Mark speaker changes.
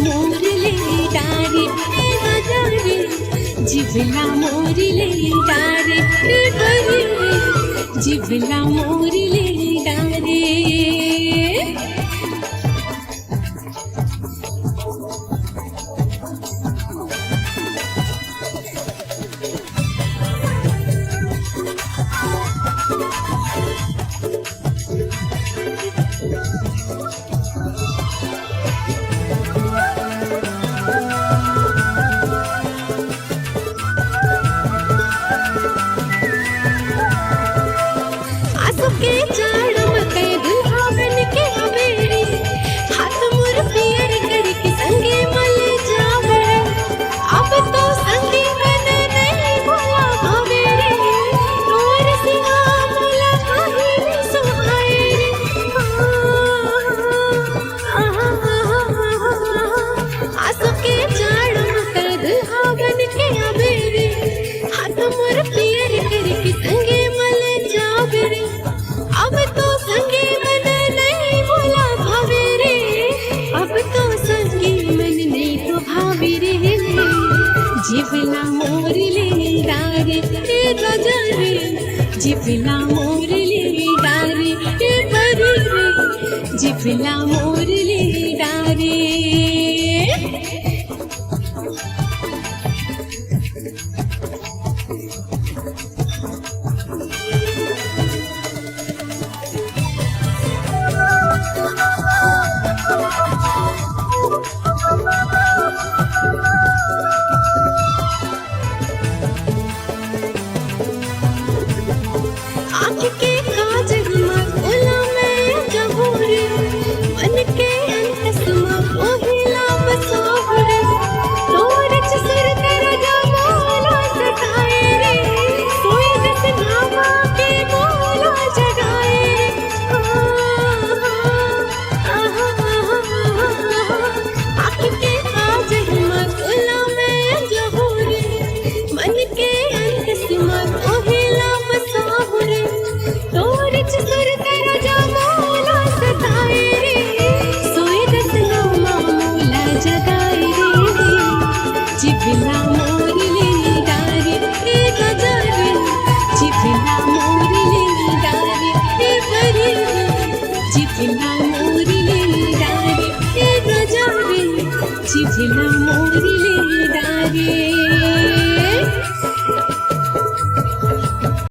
Speaker 1: मोरले डारे हजारे जिवला मोरले डारे हरे जिवला मोरले डारे के चाड़ मके दुल्हा बन के हवेली हाथ मुर पियर करके संगे मल जावे अब तो संगी मन नहीं भोला हवेली मोर सिंहा मोला भाई सुहाए रे आसो के चाड़ मके दुल्हा बन के हवेली हाथ मुर पियर करके संगे मल जावे रे अब तो संगी मन नहीं भोला भावे रे अब तो संगी मन नहीं तो भावे रे जिवला मोरले डारे राजा रे जिवला मोरले डारे बरी रे जिवला मोरले डारे आँख के काजल मखोला में जबूरे मन के अंतसमा ओहिला बसावरे तोरच सुर कर जमाला सताए रे सोई दस नामा के मोला जगाए रे आँख के काजल मखोला में जबूरे मन के अंतसमा ओहिला बसावरे तोरच सुर कर जमाला सताए रे सोई दस नामा मोला जगाए रे जिवला मोरले डारे गजारे जिवला मोरले डारे बरी जिवला मोरले डारे गजारे जिवला